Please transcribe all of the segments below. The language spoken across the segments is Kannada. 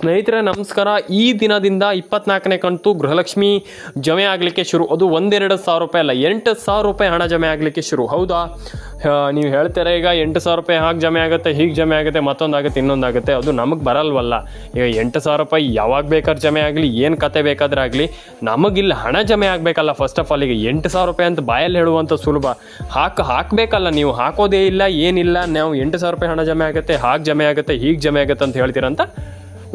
ಸ್ನೇಹಿತರೆ ನಮಸ್ಕಾರ. ಈ ದಿನದಿಂದ 24ನೇ ಕಂತು ಗೃಹಲಕ್ಷ್ಮಿ ಜಮೆ ಆಗಲಿಕ್ಕೆ ಶುರು. ಅದು 1-2 ರೂಪಾಯಿ ಅಲ್ಲ, 8,000 ರೂಪಾಯಿ ಹಣ ಜಮೆ ಆಗಲಿಕ್ಕೆ ಶುರು. ಹೌದಾ, ನೀವು ಹೇಳ್ತಾರೆ ಈಗ 8,000 ರೂಪಾಯಿ ಹಾಗೆ ಜಮೆ ಆಗುತ್ತೆ, ಹೀಗೆ ಜಮೆ ಆಗುತ್ತೆ, ಮತ್ತೊಂದಾಗುತ್ತೆ, ಇನ್ನೊಂದಾಗುತ್ತೆ. ಅದು ನಮಗೆ ಬರಲ್ವಲ್ಲ. ಈಗ 8,000 ರೂಪಾಯಿ ಯಾವಾಗ ಬೇಕಾದ್ರೆ ಜಮೆ ಆಗಲಿ, ಏನು ಕತೆ ಬೇಕಾದ್ರೆ ಆಗಲಿ, ನಮಗಿಲ್ಲ ಹಣ ಜಮೆ ಆಗಬೇಕಲ್ಲ. ಫಸ್ಟ್ ಆಫ್ ಆಲ್ ಈಗ 8,000 ರೂಪಾಯಿ ಅಂತ ಬಾಯಲ್ಲಿ ಹೇಳುವಂಥ ಸುಲಭ. ಹಾಕಬೇಕಲ್ಲ, ನೀವು ಹಾಕೋದೇ ಇಲ್ಲ, ಏನಿಲ್ಲ. ನಾವು 8,000 ರೂಪಾಯಿ ಹಣ ಜಮೆ ಆಗುತ್ತೆ, ಹಾಗೆ ಜಮೆ ಆಗುತ್ತೆ, ಹೀಗೆ ಜಮೆ ಆಗುತ್ತೆ ಅಂತ ಹೇಳ್ತೀರಂತ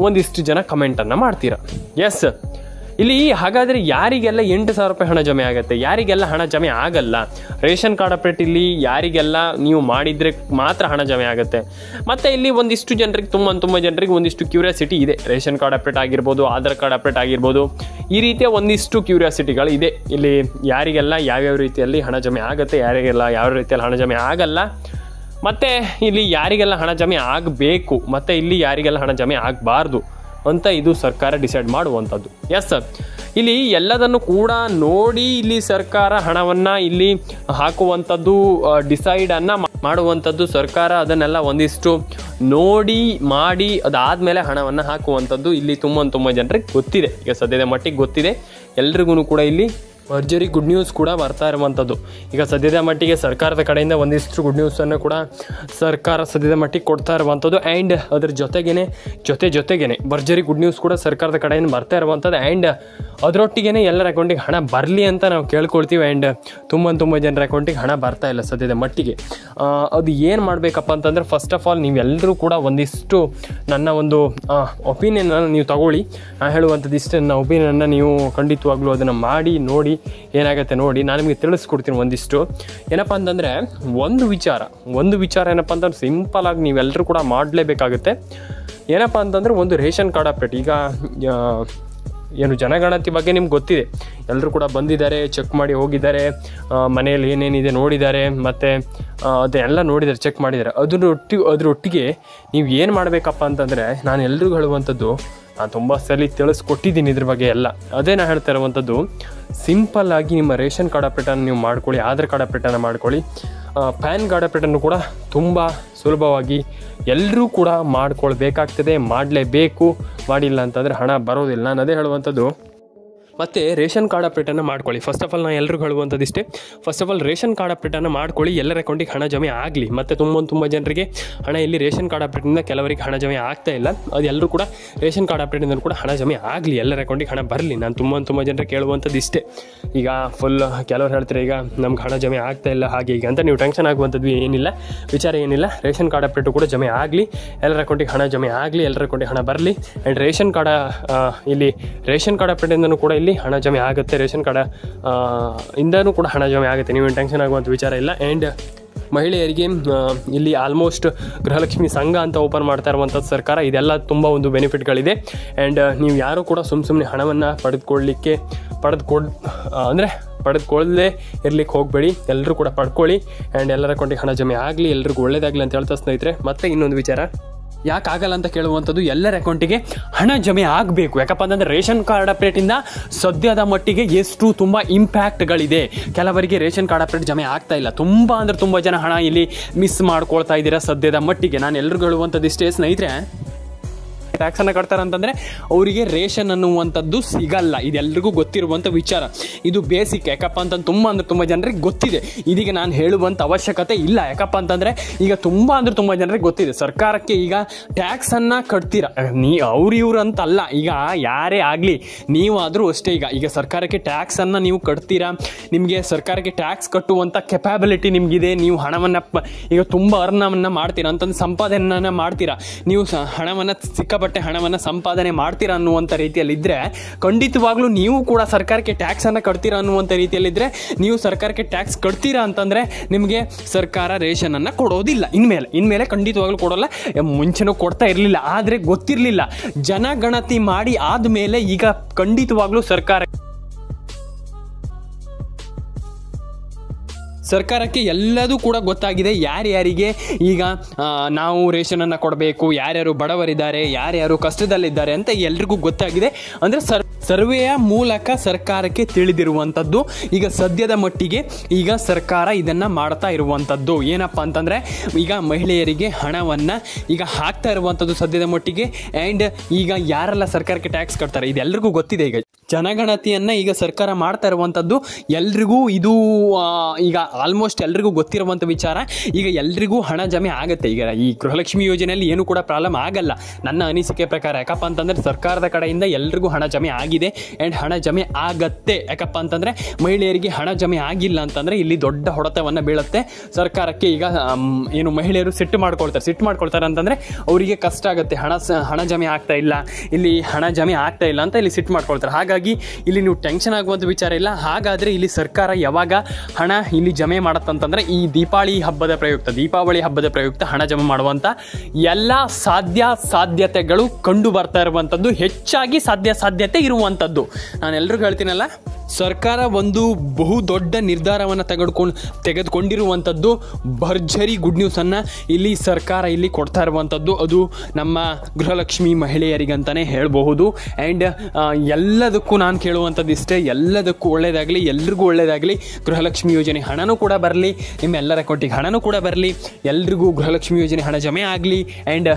ಒಂದಿಷ್ಟು ಜನ ಕಮೆಂಟನ್ನು ಮಾಡ್ತೀರಾ. ಎಸ್, ಇಲ್ಲಿ ಹಾಗಾದರೆ ಯಾರಿಗೆಲ್ಲ 8,000 ರೂಪಾಯಿ ಹಣ ಜಮೆ ಆಗುತ್ತೆ, ಯಾರಿಗೆಲ್ಲ ಹಣ ಜಮೆ ಆಗಲ್ಲ? ರೇಷನ್ ಕಾರ್ಡ್ ಅಪ್ಡೇಟ್ ಇಲ್ಲಿ ಯಾರಿಗೆಲ್ಲ ನೀವು ಮಾಡಿದರೆ ಮಾತ್ರ ಹಣ ಜಮೆ ಆಗುತ್ತೆ. ಮತ್ತು ಇಲ್ಲಿ ಒಂದಿಷ್ಟು ಜನರಿಗೆ ತುಂಬ ಜನರಿಗೆ ಒಂದಿಷ್ಟು ಕ್ಯೂರಿಯಾಸಿಟಿ ಇದೆ. ರೇಷನ್ ಕಾರ್ಡ್ ಅಪ್ಡೇಟ್ ಆಗಿರ್ಬೋದು, ಆಧಾರ್ ಕಾರ್ಡ್ ಅಪ್ಡೇಟ್ ಆಗಿರ್ಬೋದು, ಈ ರೀತಿಯ ಒಂದಿಷ್ಟು ಕ್ಯೂರಿಯಾಸಿಟಿಗಳು ಇದೆ. ಇಲ್ಲಿ ಯಾರಿಗೆಲ್ಲ ಯಾವ್ಯಾವ ರೀತಿಯಲ್ಲಿ ಹಣ ಜಮೆ ಆಗುತ್ತೆ, ಯಾರಿಗೆಲ್ಲ ಯಾವ ರೀತಿಯಲ್ಲಿ ಹಣ ಜಮೆ ಆಗಲ್ಲ, ಮತ್ತು ಇಲ್ಲಿ ಯಾರಿಗೆಲ್ಲ ಹಣ ಜಮೆ ಆಗಬೇಕು, ಮತ್ತು ಇಲ್ಲಿ ಯಾರಿಗೆಲ್ಲ ಹಣ ಜಮೆ ಆಗಬಾರ್ದು ಅಂತ ಇದು ಸರ್ಕಾರ ಡಿಸೈಡ್ ಮಾಡುವಂಥದ್ದು. ಎಸ್ ಸರ್, ಇಲ್ಲಿ ಎಲ್ಲದನ್ನು ಕೂಡ ನೋಡಿ ಇಲ್ಲಿ ಸರ್ಕಾರ ಹಣವನ್ನು ಇಲ್ಲಿ ಹಾಕುವಂಥದ್ದು, ಡಿಸೈಡನ್ನು ಮಾಡುವಂಥದ್ದು ಸರ್ಕಾರ. ಅದನ್ನೆಲ್ಲ ಒಂದಿಷ್ಟು ನೋಡಿ ಮಾಡಿ ಅದಾದಮೇಲೆ ಹಣವನ್ನು ಹಾಕುವಂಥದ್ದು ಇಲ್ಲಿ ತುಂಬ ಜನರಿಗೆ ಗೊತ್ತಿದೆ. ಈಗ ಸದ್ಯದ ಮಟ್ಟಿಗೆ ಗೊತ್ತಿದೆ ಎಲ್ರಿಗೂ ಕೂಡ. ಇಲ್ಲಿ ಭರ್ಜರಿ ಗುಡ್ ನ್ಯೂಸ್ ಕೂಡ ಬರ್ತಾ ಇರುವಂಥದ್ದು. ಈಗ ಸದ್ಯದ ಮಟ್ಟಿಗೆ ಸರ್ಕಾರದ ಕಡೆಯಿಂದ ಒಂದಿಷ್ಟು ಗುಡ್ ನ್ಯೂಸನ್ನು ಕೂಡ ಸರ್ಕಾರ ಸದ್ಯದ ಮಟ್ಟಿಗೆ ಕೊಡ್ತಾ ಇರುವಂಥದ್ದು. ಆ್ಯಂಡ್ ಅದ್ರ ಜೊತೆಗೇನೆ ಭರ್ಜರಿ ಗುಡ್ ನ್ಯೂಸ್ ಕೂಡ ಸರ್ಕಾರದ ಕಡೆಯಿಂದ ಬರ್ತಾ ಇರುವಂಥದ್ದು. ಆ್ಯಂಡ್ ಅದರೊಟ್ಟಿಗೆ ಎಲ್ಲರ ಅಕೌಂಟಿಗೆ ಹಣ ಬರಲಿ ಅಂತ ನಾವು ಕೇಳ್ಕೊಳ್ತೀವಿ. ಆ್ಯಂಡ್ ತುಂಬ ಜನರ ಅಕೌಂಟಿಗೆ ಹಣ ಬರ್ತಾ ಇಲ್ಲ ಸದ್ಯದ ಮಟ್ಟಿಗೆ. ಅದು ಏನು ಮಾಡಬೇಕಪ್ಪ ಅಂತಂದರೆ, ಫಸ್ಟ್ ಆಫ್ ಆಲ್ ನೀವೆಲ್ಲರೂ ಕೂಡ ಒಂದಿಷ್ಟು ನನ್ನ ಒಂದು ಒಪಿನಿಯನನ್ನು ನೀವು ತಗೊಳ್ಳಿ. ಹೇಳುವಂಥದ್ದು ಇಷ್ಟೇ, ನನ್ನ ಒಪಿನಿಯನ್ನ ನೀವು ಖಂಡಿತವಾಗ್ಲೂ ಅದನ್ನು ಮಾಡಿ ನೋಡಿ ಏನಾಗುತ್ತೆ ನೋಡಿ. ನಾನು ನಿಮಗೆ ತಿಳಿಸ್ಕೊಡ್ತೀನಿ ಒಂದಿಷ್ಟು. ಏನಪ್ಪ ಅಂತಂದರೆ ಒಂದು ವಿಚಾರ ಏನಪ್ಪ ಅಂತಂದ್ರೆ ಸಿಂಪಲ್ ಆಗಿ ನೀವೆಲ್ಲರೂ ಕೂಡ ಮಾಡಲೇಬೇಕಾಗುತ್ತೆ. ಏನಪ್ಪ ಅಂತಂದರೆ ಒಂದು ರೇಷನ್ ಕಾರ್ಡ್ ಅಪ್ಡೇಟ್. ಈಗ ಏನು ಜನಗಣತಿ ಬಗ್ಗೆ ನಿಮ್ಗೆ ಗೊತ್ತಿದೆ, ಎಲ್ಲರೂ ಕೂಡ ಬಂದಿದ್ದಾರೆ, ಚೆಕ್ ಮಾಡಿ ಹೋಗಿದ್ದಾರೆ, ಮನೆಯಲ್ಲಿ ಏನೇನಿದೆ ನೋಡಿದ್ದಾರೆ, ಮತ್ತು ಅದೆಲ್ಲ ನೋಡಿದ್ದಾರೆ, ಚೆಕ್ ಮಾಡಿದ್ದಾರೆ. ಅದರೊಟ್ಟಿಗೆ ನೀವು ಏನು ಮಾಡಬೇಕಪ್ಪ ಅಂತಂದರೆ, ನಾನು ಎಲ್ರಿಗೂ ಹೇಳುವಂಥದ್ದು, ನಾನು ತುಂಬ ಸಲ ತಿಳಿಸ್ಕೊಟ್ಟಿದ್ದೀನಿ ಇದ್ರ ಬಗ್ಗೆ ಎಲ್ಲ. ಅದೇ ನಾನು ಹೇಳ್ತಾ ಇರುವಂಥದ್ದು, ಸಿಂಪಲ್ಲಾಗಿ ನಿಮ್ಮ ರೇಷನ್ ಕಾರ್ಡ್ ಅಪ್ಡೇಟನ್ನು ನೀವು ಮಾಡ್ಕೊಳ್ಳಿ, ಆಧಾರ್ ಕಾರ್ಡ್ ಅಪ್ಡೇಟನ್ನು ಮಾಡ್ಕೊಳ್ಳಿ, ಪ್ಯಾನ್ ಕಾರ್ಡ್ ಅಪ್ಡೇಟನ್ನು ಕೂಡ ತುಂಬ ಸುಲಭವಾಗಿ ಎಲ್ಲರೂ ಕೂಡ ಮಾಡ್ಕೊಳ್ಬೇಕಾಗ್ತದೆ, ಮಾಡಲೇಬೇಕು. ಮಾಡಿಲ್ಲ ಅಂತಂದರೆ ಹಣ ಬರೋದಿಲ್ಲ. ನಾನು ಅದೇ ಹೇಳುವಂಥದ್ದು. ಮತ್ತು ರೇಷನ್ ಕಾರ್ಡ್ ಅಪ್ಡೇಟನ್ನು ಮಾಡ್ಕೊಳ್ಳಿ. ಫಸ್ಟ್ ಆಫ್ ಆಲ್ ನಾನು ಎಲ್ರಿಗೂ ಹೇಳುವಂಥದ್ದು ಇಷ್ಟೇ, first of all ration card ಅಪ್ಡೇಟನ್ನು ಮಾಡ್ಕೊಳ್ಳಿ, ಎಲ್ಲರ ಅಕೌಂಟಿಗೆ ಹಣ ಜಮೆ ಆಗಲಿ. ಮತ್ತು ತುಂಬ ಜನರಿಗೆ ಹಣ ಇಲ್ಲಿ ರೇಷನ್ ಕಾರ್ಡ್ ಅಪ್ಡೇಟಿಂದ ಕೆಲವರಿಗೆ ಹಣ ಜಮೆ ಆಗ್ತಾ ಇಲ್ಲ. ಅದು ಎಲ್ಲರೂ ಕೂಡ ರೇಷನ್ ಕಾರ್ಡ್ ಅಪ್ಡೇಟಿಂದ ಕೂಡ ಹಣ ಜಮೆ ಆಗಲಿ, ಎಲ್ಲರ ಅಕೌಂಟಿಗೆ ಹಣ ಬರಲಿ. ನಾನು ತುಂಬ ಜನರಿಗೆ ಕೇಳುವಂಥದ್ದು ಇಷ್ಟೇ. ಈಗ ಫುಲ್ ಕೆಲವರು ಹೇಳ್ತಾರೆ, ಈಗ ನಮ್ಗೆ ಹಣ ಜಮೆ ಆಗ್ತಾ ಇಲ್ಲ ಹಾಗೆ ಈಗ ಅಂತ. ನೀವು ಟೆನ್ಷನ್ ಆಗುವಂಥದ್ದು ಏನಿಲ್ಲ, ವಿಚಾರ ಏನಿಲ್ಲ. ರೇಷನ್ ಕಾರ್ಡ್ ಅಪ್ಡೇಟು ಕೂಡ ಜಮೆ ಆಗಲಿ, ಎಲ್ಲರ ಅಕೌಂಟಿಗೆ ಹಣ ಜಮೆ ಆಗಲಿ, ಎಲ್ಲರ ಅಕೌಂಟಿಗೆ ಹಣ ಬರಲಿ. ಆ್ಯಂಡ್ ರೇಷನ್ ಕಾರ್ಡ್ ಅಪ್ಡೇಟಿಂದನೂ ಕೂಡ ಇಲ್ಲಿ ಹಣ ಜಮೆ ಆಗುತ್ತೆ, ರೇಷನ್ ಕಾರ್ಡ್ ಇಂದನೂ ಕೂಡ ಹಣ ಜಮೆ ಆಗುತ್ತೆ. ನೀವೇನು ಟೆನ್ಷನ್ ಆಗುವಂಥ ವಿಚಾರ ಇಲ್ಲ. ಆ್ಯಂಡ್ ಮಹಿಳೆಯರಿಗೆ ಇಲ್ಲಿ ಆಲ್ಮೋಸ್ಟ್ ಗೃಹಲಕ್ಷ್ಮಿ ಸಂಘ ಅಂತ ಓಪನ್ ಮಾಡ್ತಾ ಇರುವಂಥದ್ದು ಸರ್ಕಾರ. ಇದೆಲ್ಲ ತುಂಬ ಒಂದು ಬೆನಿಫಿಟ್ಗಳಿದೆ. ಆ್ಯಂಡ್ ನೀವು ಯಾರೂ ಕೂಡ ಸುಮ್ಮನೆ ಹಣವನ್ನು ಪಡೆದುಕೊಳ್ಳದೆ ಇರ್ಲಿಕ್ಕೆ ಹೋಗಬೇಡಿ, ಎಲ್ಲರೂ ಕೂಡ ಪಡ್ಕೊಳ್ಳಿ. ಆ್ಯಂಡ್ ಎಲ್ಲರ ಅಕೌಂಟಿಗೆ ಹಣ ಜಮೆ ಆಗಲಿ, ಎಲ್ರಿಗೂ ಒಳ್ಳೇದಾಗಲಿ ಅಂತ ಹೇಳ್ತಾ ಸ್ನೇಹಿತರೆ. ಮತ್ತು ಇನ್ನೊಂದು ವಿಚಾರ, ಯಾಕಾಗಲ್ಲ ಅಂತ ಕೇಳುವಂಥದ್ದು, ಎಲ್ಲರ ಅಕೌಂಟಿಗೆ ಹಣ ಜಮೆ ಆಗಬೇಕು. ಯಾಕಪ್ಪ ಅಂತಂದರೆ ರೇಷನ್ ಕಾರ್ಡ್ ಅಪ್ಡೇಟಿಂದ ಸದ್ಯದ ಮಟ್ಟಿಗೆ ತುಂಬ ಇಂಪ್ಯಾಕ್ಟ್ಗಳಿದೆ. ಕೆಲವರಿಗೆ ರೇಷನ್ ಕಾರ್ಡ್ ಅಪ್ಡೇಟ್ ಜಮೆ ಆಗ್ತಾ ಇಲ್ಲ. ತುಂಬ ಜನ ಹಣ ಇಲ್ಲಿ ಮಿಸ್ ಮಾಡ್ಕೊಳ್ತಾ ಇದ್ದೀರಾ ಸದ್ಯದ ಮಟ್ಟಿಗೆ. ನಾನು ಎಲ್ರಿಗೂ ಹೇಳುವಂಥದ್ದು ಇಷ್ಟೇ ಸ್ನೇಹಿತರೆ, ಟ್ಯಾಕ್ಸನ್ನು ಕಟ್ತಾರೆ ಅಂತಂದರೆ ಅವರಿಗೆ ರೇಷನ್ ಅನ್ನುವಂಥದ್ದು ಸಿಗಲ್ಲ. ಇದೆಲ್ಲರಿಗೂ ಗೊತ್ತಿರುವಂಥ ವಿಚಾರ, ಇದು ಬೇಸಿಕ್. ಯಾಕಪ್ಪ ಅಂತಂದು ತುಂಬ ಜನರಿಗೆ ಗೊತ್ತಿದೆ. ಇದೀಗ ನಾನು ಹೇಳುವಂಥ ಅವಶ್ಯಕತೆ ಇಲ್ಲ. ಯಾಕಪ್ಪ ಅಂತಂದರೆ ಈಗ ತುಂಬ ಜನರಿಗೆ ಗೊತ್ತಿದೆ. ಸರ್ಕಾರಕ್ಕೆ ಈಗ ಟ್ಯಾಕ್ಸನ್ನು ಕಟ್ತೀರ, ಇವ್ರು ಅಂತಲ್ಲ, ಈಗ ಯಾರೇ ಆಗಲಿ ನೀವಾದರೂ ಅಷ್ಟೇ. ಈಗ ಸರ್ಕಾರಕ್ಕೆ ಟ್ಯಾಕ್ಸನ್ನು ನೀವು ಕಟ್ತೀರಾ, ನಿಮಗೆ ಸರ್ಕಾರಕ್ಕೆ ಟ್ಯಾಕ್ಸ್ ಕಟ್ಟುವಂಥ ಕೆಪಾಬಿಲಿಟಿ ನಿಮಗಿದೆ. ನೀವು ಹಣವನ್ನು ಈಗ ತುಂಬ ಅರ್ನವನ್ನು ಮಾಡ್ತೀರಾ ಅಂತಂದು, ಸಂಪಾದನೆಯನ್ನು ಮಾಡ್ತೀರಾ, ನೀವು ಹಣವನ್ನು ಸಿಕ್ಕಾಪಟ್ಟೆ ಹಣವನ್ನು ಸಂಪಾದನೆ ಮಾಡ್ತೀರಾ ಅನ್ನುವಂಥ ರೀತಿಯಲ್ಲಿದ್ದರೆ, ಖಂಡಿತವಾಗ್ಲೂ ನೀವು ಕೂಡ ಸರ್ಕಾರಕ್ಕೆ ಟ್ಯಾಕ್ಸನ್ನು ಕಟ್ತೀರಾ ಅನ್ನುವಂಥ ರೀತಿಯಲ್ಲಿದ್ದರೆ, ನೀವು ಸರ್ಕಾರಕ್ಕೆ ಟ್ಯಾಕ್ಸ್ ಕಟ್ತೀರಾ ಅಂತಂದರೆ ನಿಮಗೆ ಸರ್ಕಾರ ರೇಷನನ್ನು ಕೊಡೋದಿಲ್ಲ. ಇನ್ಮೇಲೆ ಖಂಡಿತವಾಗ್ಲೂ ಕೊಡೋಲ್ಲ. ಮುಂಚೆನೂ ಕೊಡ್ತಾ ಇರಲಿಲ್ಲ, ಆದರೆ ಗೊತ್ತಿರಲಿಲ್ಲ. ಜನಗಣತಿ ಮಾಡಿ ಆದಮೇಲೆ ಈಗ ಖಂಡಿತವಾಗ್ಲೂ ಸರ್ಕಾರಕ್ಕೆ ಎಲ್ಲದೂ ಕೂಡ ಗೊತ್ತಾಗಿದೆ. ಯಾರ್ಯಾರಿಗೆ ಈಗ ನಾವು ರೇಷನನ್ನು ಕೊಡಬೇಕು, ಯಾರ್ಯಾರು ಬಡವರಿದ್ದಾರೆ, ಯಾರ್ಯಾರು ಕಷ್ಟದಲ್ಲಿದ್ದಾರೆ ಅಂತ ಎಲ್ರಿಗೂ ಗೊತ್ತಾಗಿದೆ. ಅಂದರೆ ಸರ್ವೆಯ ಮೂಲಕ ಸರ್ಕಾರಕ್ಕೆ ತಿಳಿದಿರುವಂಥದ್ದು. ಈಗ ಸದ್ಯದ ಮಟ್ಟಿಗೆ ಈಗ ಸರ್ಕಾರ ಇದನ್ನು ಮಾಡ್ತಾ ಇರುವಂಥದ್ದು ಏನಪ್ಪ ಅಂತಂದರೆ, ಈಗ ಮಹಿಳೆಯರಿಗೆ ಹಣವನ್ನು ಈಗ ಹಾಕ್ತಾ ಇರುವಂಥದ್ದು ಸದ್ಯದ ಮಟ್ಟಿಗೆ. ಆ್ಯಂಡ್ ಈಗ ಯಾರೆಲ್ಲ ಸರ್ಕಾರಕ್ಕೆ ಟ್ಯಾಕ್ಸ್ ಕಟ್ತಾರೆ ಇದೆಲ್ಲರಿಗೂ ಗೊತ್ತಿದೆ. ಈಗ ಜನಗಣತಿಯನ್ನು ಈಗ ಸರ್ಕಾರ ಮಾಡ್ತಾ ಇರುವಂಥದ್ದು ಎಲ್ರಿಗೂ ಇದು ಈಗ ಆಲ್ಮೋಸ್ಟ್ ಎಲ್ರಿಗೂ ಗೊತ್ತಿರುವಂಥ ವಿಚಾರ. ಈಗ ಎಲ್ರಿಗೂ ಹಣ ಜಮೆ ಆಗುತ್ತೆ. ಈಗ ಈ ಗೃಹಲಕ್ಷ್ಮಿ ಯೋಜನೆಯಲ್ಲಿ ಏನೂ ಕೂಡ ಪ್ರಾಬ್ಲಮ್ ಆಗಲ್ಲ ನನ್ನ ಅನಿಸಿಕೆ ಪ್ರಕಾರ. ಯಾಕಪ್ಪ ಅಂತಂದರೆ ಸರ್ಕಾರದ ಕಡೆಯಿಂದ ಎಲ್ರಿಗೂ ಹಣ ಜಮೆ ಆಗಿದೆ ಆ್ಯಂಡ್ ಹಣ ಜಮೆ ಆಗತ್ತೆ. ಯಾಕಪ್ಪ ಅಂತಂದರೆ ಮಹಿಳೆಯರಿಗೆ ಹಣ ಜಮೆ ಆಗಿಲ್ಲ ಅಂತಂದರೆ ಇಲ್ಲಿ ದೊಡ್ಡ ಹೊಡೆತವನ್ನು ಬೀಳುತ್ತೆ ಸರ್ಕಾರಕ್ಕೆ. ಈಗ ಏನು ಮಹಿಳೆಯರು ಸಿಟ್ಟು ಮಾಡ್ಕೊಳ್ತಾರೆ ಅಂತಂದರೆ ಅವರಿಗೆ ಕಷ್ಟ ಆಗುತ್ತೆ. ಹಣ ಜಮೆ ಆಗ್ತಾ ಇಲ್ಲ, ಇಲ್ಲಿ ಹಣ ಜಮೆ ಆಗ್ತಾ ಇಲ್ಲ ಅಂತ ಇಲ್ಲಿ ಸಿಟ್ಟು ಮಾಡ್ಕೊಳ್ತಾರೆ. ಹಾಗಾಗಿ ಇಲ್ಲಿ ನೀವು ಟೆನ್ಷನ್ ಆಗುವಂಥ ವಿಚಾರ ಇಲ್ಲ. ಹಾಗಾದರೆ ಇಲ್ಲಿ ಸರ್ಕಾರ ಯಾವಾಗ ಹಣ ಇಲ್ಲಿ ಜಮೆ ಮಾಡುತ್ತಂತಂದರೆ ಈ ದೀಪಾವಳಿ ಹಬ್ಬದ ಪ್ರಯುಕ್ತ ಹಣ ಜಮೆ ಮಾಡುವಂಥ ಎಲ್ಲ ಸಾಧ್ಯತೆಗಳು ಕಂಡು ಬರ್ತಾ ಇರುವಂಥದ್ದು, ಹೆಚ್ಚಾಗಿ ಸಾಧ್ಯತೆ ಇರುವಂಥದ್ದು. ನಾನು ಎಲ್ರಿಗೂ ಹೇಳ್ತೀನಲ್ಲ, ಸರ್ಕಾರ ಒಂದು ಬಹು ದೊಡ್ಡ ನಿರ್ಧಾರವನ್ನು ತೆಗೆದುಕೊಂಡಿರುವಂಥದ್ದು. ಭರ್ಜರಿ ಗುಡ್ ನ್ಯೂಸನ್ನು ಇಲ್ಲಿ ಸರ್ಕಾರ ಇಲ್ಲಿ ಕೊಡ್ತಾ ಇರುವಂಥದ್ದು. ಅದು ನಮ್ಮ ಗೃಹಲಕ್ಷ್ಮಿ ಮಹಿಳೆಯರಿಗಂತಲೇ ಹೇಳಬಹುದು. ಆ್ಯಂಡ್ ಎಲ್ಲದಕ್ಕೂ ನಾನು ಕೇಳುವಂಥದ್ದು ಇಷ್ಟೇ, ಎಲ್ಲದಕ್ಕೂ ಒಳ್ಳೆಯದಾಗಲಿ, ಎಲ್ರಿಗೂ ಒಳ್ಳೆಯದಾಗಲಿ. ಗೃಹಲಕ್ಷ್ಮಿ ಯೋಜನೆ ಹಣನೂ ಕೂಡ ಬರಲಿ, ನಿಮ್ಮೆಲ್ಲರ ಅಕೌಂಟಿಗೆ ಹಣನೂ ಕೂಡ ಬರಲಿ, ಎಲ್ರಿಗೂ ಗೃಹಲಕ್ಷ್ಮಿ ಯೋಜನೆ ಹಣ ಜಮೆ ಆಗಲಿ. ಆ್ಯಂಡ್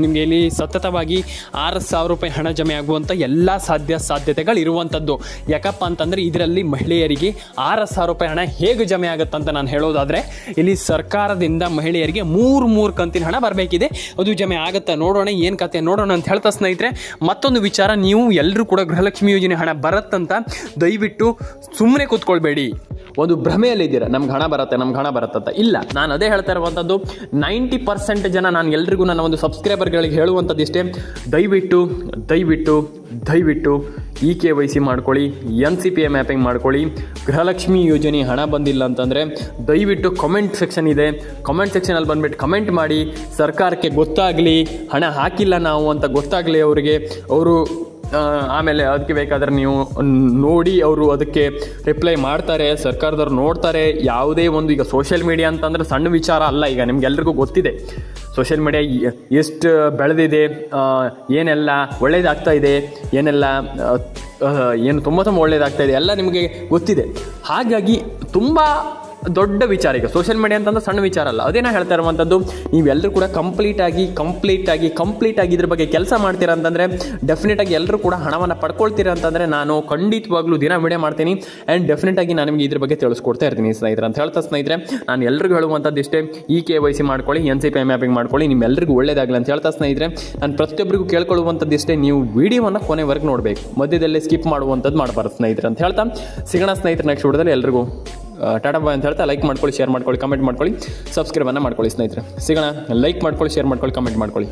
ನಿಮಗೆ ಇಲ್ಲಿ ಸತತವಾಗಿ 6,000 ರೂಪಾಯಿ ಹಣ ಜಮೆ ಆಗುವಂಥ ಎಲ್ಲ ಸಾಧ್ಯತೆಗಳು ಇರುವಂಥದ್ದು. ಯಾಕಪ್ಪ ಅಂತಂದರೆ ಇದರಲ್ಲಿ ಮಹಿಳೆಯರಿಗೆ 6,000 ರೂಪಾಯಿ ಹಣ ಹೇಗೆ ಜಮೆ ಆಗುತ್ತಂತ ನಾನು ಹೇಳೋದಾದರೆ, ಇಲ್ಲಿ ಸರ್ಕಾರದಿಂದ ಮಹಿಳೆಯರಿಗೆ 3 ಕಂತಿನ ಹಣ ಬರಬೇಕಿದೆ. ಅದು ಜಮೆ ಆಗುತ್ತಾ ನೋಡೋಣ, ಏನು ಕತೆ ನೋಡೋಣ ಅಂತ ಹೇಳ್ತಾ ಸ್ನೇಹಿತರೆ, ಮತ್ತೊಂದು ವಿಚಾರ, ನೀವು ಎಲ್ಲರೂ ಕೂಡ ಗೃಹಲಕ್ಷ್ಮಿ ಯೋಜನೆ ಹಣ ಬರುತ್ತಂತ ದಯವಿಟ್ಟು ಸುಮ್ಮನೆ ಕೂತ್ಕೊಳ್ಬೇಡಿ. ಒಂದು ಭ್ರಮೆಯಲ್ಲಿದ್ದೀರಾ, ನಮ್ಗೆ ಹಣ ಬರುತ್ತಂತ. ಇಲ್ಲ, ನಾನು ಅದೇ ಹೇಳ್ತಾ ಇರುವಂಥದ್ದು. 90% ಜನ, ನಾನು ಎಲ್ರಿಗೂ ನನ್ನ ಒಂದು ಸಬ್ಸ್ಕ್ರೈಬರ್ಗಳಿಗೆ ಹೇಳುವಂಥದ್ದು ಇಷ್ಟೇ, ದಯವಿಟ್ಟು EKYC ಮಾಡ್ಕೊಳ್ಳಿ, NCPA ಮ್ಯಾಪಿಂಗ್ ಮಾಡ್ಕೊಳ್ಳಿ. ಗೃಹಲಕ್ಷ್ಮಿ ಯೋಜನೆ ಹಣ ಬಂದಿಲ್ಲ ಅಂತಂದರೆ ದಯವಿಟ್ಟು ಕಮೆಂಟ್ ಸೆಕ್ಷನ್ ಇದೆ, ಕಮೆಂಟ್ ಸೆಕ್ಷನಲ್ಲಿ ಬಂದುಬಿಟ್ಟು ಕಮೆಂಟ್ ಮಾಡಿ. ಸರ್ಕಾರಕ್ಕೆ ಗೊತ್ತಾಗಲಿ ಹಣ ಹಾಕಿಲ್ಲ ನಾವು ಅಂತ ಗೊತ್ತಾಗಲಿ ಅವರು ಆಮೇಲೆ ಅದಕ್ಕೆ ಬೇಕಾದರೆ ನೀವು ನೋಡಿ, ಅವರು ಅದಕ್ಕೆ ರಿಪ್ಲೈ ಮಾಡ್ತಾರೆ, ಸರ್ಕಾರದವ್ರು ನೋಡ್ತಾರೆ. ಯಾವುದೇ ಒಂದು ಈಗ ಸೋಷಿಯಲ್ ಮೀಡಿಯಾ ಅಂತಂದರೆ ಸಣ್ಣ ವಿಚಾರ ಅಲ್ಲ. ಈಗ ನಿಮ್ಗೆಲ್ರಿಗೂ ಗೊತ್ತಿದೆ ಸೋಷಿಯಲ್ ಮೀಡಿಯಾ ಎಷ್ಟು ಬೆಳೆದಿದೆ, ಏನೆಲ್ಲ ಒಳ್ಳೇದಾಗ್ತಾ ಇದೆ, ಏನೆಲ್ಲ ಏನು ತುಂಬ ಒಳ್ಳೇದಾಗ್ತಾ ಇದೆ ಎಲ್ಲ ನಿಮಗೆ ಗೊತ್ತಿದೆ. ಹಾಗಾಗಿ ತುಂಬ ದೊಡ್ಡ ವಿಚಾರ. ಈಗ ಸೋಷಿಯಲ್ ಮೀಡಿಯಾ ಅಂತಂದ್ರೆ ಸಣ್ಣ ವಿಚಾರ ಅಲ್ಲ. ಅದೇ ನಾನು ಹೇಳ್ತಾ ಇರುವಂಥದ್ದು, ನೀವೆಲ್ಲರೂ ಕೂಡ ಕಂಪ್ಲೀಟ್ ಆಗಿ ಇದ್ರ ಬಗ್ಗೆ ಕೆಲಸ ಮಾಡ್ತೀರಾ ಅಂತಂದರೆ ಡೆಫಿನೆಟಾಗಿ ಎಲ್ಲರೂ ಕೂಡ ಹಣವನ್ನು ಪಡ್ಕೊಳ್ತೀರಾ ಅಂತಂದರೆ ನಾನು ಖಂಡಿತವಾಗ್ಲೂ ದಿನ ವಿಡಿಯೋ ಮಾಡ್ತೀನಿ. ಆ್ಯಂಡ್ ಡೆಫಿನೆಟಾಗಿ ನಾನು ನಿಮಗೆ ಇದ್ರ ಬಗ್ಗೆ ತಿಳಿಸ್ಕೊಡ್ತಾ ಇರ್ತೀನಿ ಸ್ನೇಹಿತರೆ ಅಂತ ಹೇಳ್ತಾ ಸ್ನೇಹಿತರೆ, ನಾನು ಎಲ್ರಿಗೂ ಹೇಳುವಂಥದ್ದು ಇಷ್ಟೇ, EKYC ಮಾಡ್ಕೊಳ್ಳಿ, NCPA ಮ್ಯಾಪಿಂಗ್ ಮಾಡ್ಕೊಳ್ಳಿ, ನಿಮ್ಮೆಲ್ಲರಿಗೂ ಒಳ್ಳೇದಾಗಲಿ ಅಂತ ಹೇಳ್ತಾ ಸ್ನೇಹಿತರೆ, ನಾನು ಪ್ರತಿಯೊಬ್ಬರಿಗೂ ಕೇಳ್ಕೊಳ್ಳುವಂಥದ್ದು ಇಷ್ಟೇ, ನೀವು ವಿಡಿಯೋವನ್ನು ಕೊನೆವರೆಗೆ ನೋಡಬೇಕು, ಮಧ್ಯದಲ್ಲೇ ಸ್ಕಿಪ್ ಮಾಡುವಂಥದ್ದು ಮಾಡಬಾರ್ದು ಸ್ನೇಹಿತರೆ ಅಂತ ಹೇಳ್ತಾ ಸಿಗೋಣ ಸ್ನೇಹಿತರೆ ನೆಕ್ಸ್ಟ್ ವಿಡಿಯೋದಲ್ಲಿ. ಎಲ್ರಿಗೂ ಟಾಟಾ ಬಾಯ್ ಅಂತ ಹೇಳ್ತಾ ಲೈಕ್ ಮಾಡ್ಕೊಳ್ಳಿ, ಶೇರ್ ಮಾಡ್ಕೊಳ್ಳಿ, ಕಮೆಂಟ್ ಮಾಡ್ಕೊಳ್ಳಿ, ಸಬ್ಸ್ಕ್ರೈಬನ್ನು ಮಾಡ್ಕೊಳ್ಳಿ ಸ್ನೇಹಿತರೆ. ಸಿಗೋಣ. ಲೈಕ್ ಮಾಡ್ಕೊಳ್ಳಿ, ಶೇರ್ ಮಾಡ್ಕೊಳ್ಳಿ, ಕಮೆಂಟ್ ಮಾಡ್ಕೊಳ್ಳಿ.